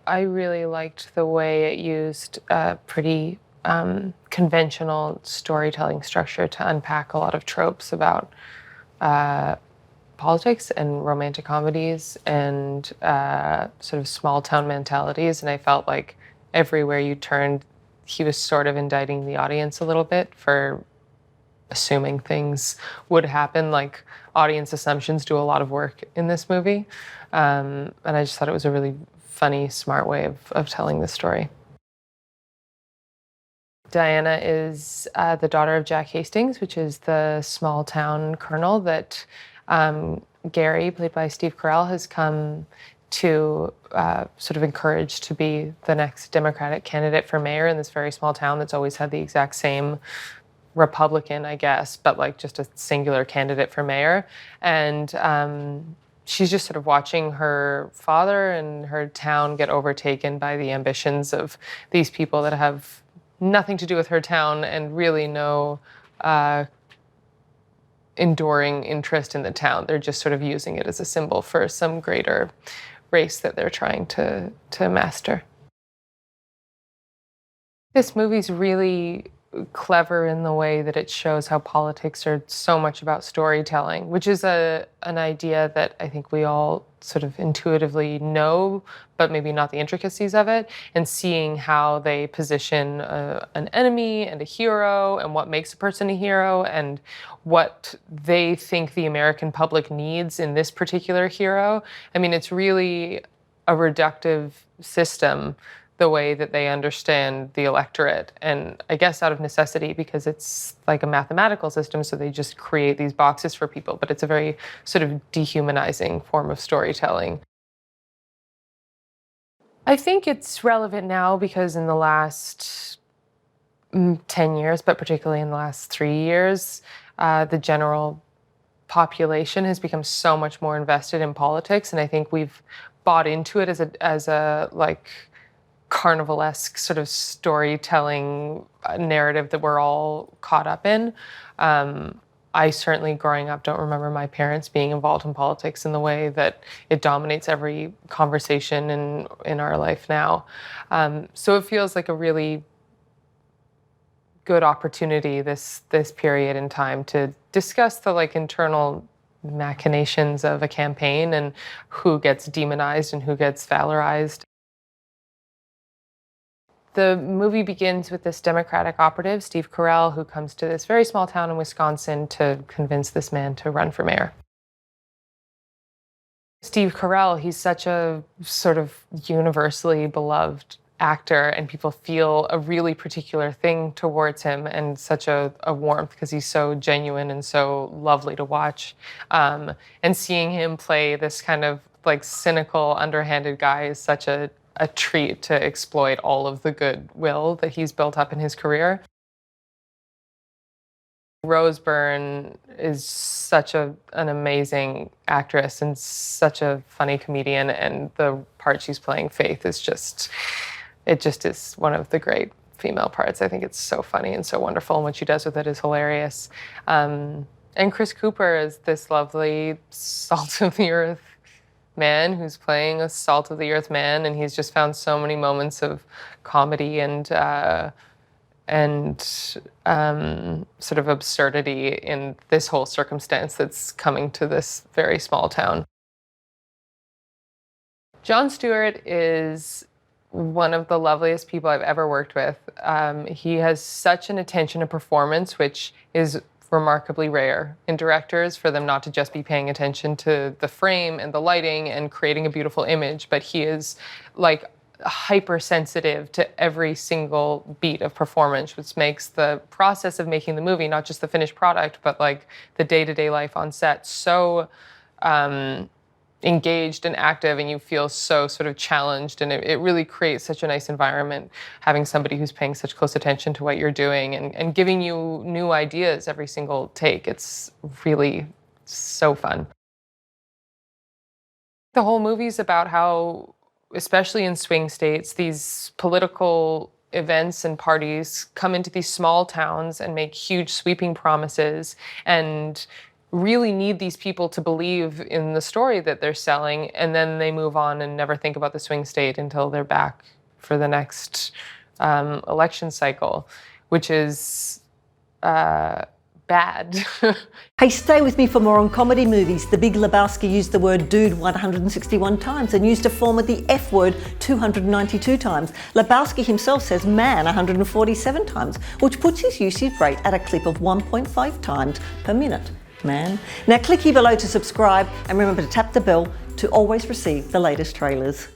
I really liked the way it used a pretty conventional storytelling structure to unpack a lot of tropes about uh, politics and romantic comedies and sort of small town mentalities. And I felt like everywhere you turned, he was sort of indicting the audience a little bit for assuming things would happen. Like audience assumptions do a lot of work in this movie. And I just thought it was a really funny, smart way of telling the story. Diana is the daughter of Jack Hastings, which is the small town colonel that Gary, played by Steve Carell, has come to sort of encourage to be the next Democratic candidate for mayor in this very small town that's always had the exact same Republican, I guess, but like just a singular candidate for mayor. And she's just sort of watching her father and her town get overtaken by the ambitions of these people that have nothing to do with her town and really no enduring interest in the town. They're just sort of using it as a symbol for some greater race that they're trying to master. This movie's really clever in the way that it shows how politics are so much about storytelling, which is an idea that I think we all sort of intuitively know, but maybe not the intricacies of it, and seeing how they position an enemy and a hero and what makes a person a hero and what they think the American public needs in this particular hero. I mean, it's really a reductive system, the way that they understand the electorate. And I guess out of necessity, because it's like a mathematical system, so they just create these boxes for people, but it's a very sort of dehumanizing form of storytelling. I think it's relevant now because in the last 10 years, but particularly in the last 3 years, the general population has become so much more invested in politics. And I think we've bought into it as a like carnivalesque sort of storytelling narrative that we're all caught up in. I certainly, growing up, don't remember my parents being involved in politics in the way that it dominates every conversation in our life now. So it feels like a really good opportunity this period in time to discuss the like internal machinations of a campaign and who gets demonized and who gets valorized. The movie begins with this Democratic operative, Steve Carell, who comes to this very small town in Wisconsin to convince this man to run for mayor. Steve Carell, he's such a sort of universally beloved actor, and people feel a really particular thing towards him and such a warmth because he's so genuine and so lovely to watch. And seeing him play this kind of like cynical, underhanded guy is such a treat to exploit all of the goodwill that he's built up in his career. Byrne is such an amazing actress and such a funny comedian, and the part she's playing, Faith, is it just is one of the great female parts. I think it's so funny and so wonderful, and what she does with it is hilarious. And Chris Cooper is this lovely salt of the earth man who's playing a salt of the earth man, and he's just found so many moments of comedy and sort of absurdity in this whole circumstance that's coming to this very small town. Jon Stewart is one of the loveliest people I've ever worked with. He has such an attention to performance, which is remarkably rare in directors, for them not to just be paying attention to the frame and the lighting and creating a beautiful image, but he is like hypersensitive to every single beat of performance, which makes the process of making the movie, not just the finished product, but like the day-to-day life on set, so engaged and active, and you feel so sort of challenged, and it really creates such a nice environment having somebody who's paying such close attention to what you're doing and giving you new ideas every single take. It's really so fun. The whole movie's about how, especially in swing states, these political events and parties come into these small towns and make huge sweeping promises, and really need these people to believe in the story that they're selling, and then they move on and never think about the swing state until they're back for the next election cycle, which is bad. Hey, stay with me for more on comedy movies. The Big Lebowski used the word dude 161 times and used a form of the F word 292 times. Lebowski himself says man 147 times, which puts his usage rate at a clip of 1.5 times per minute. Man. Now click here below to subscribe and remember to tap the bell to always receive the latest trailers.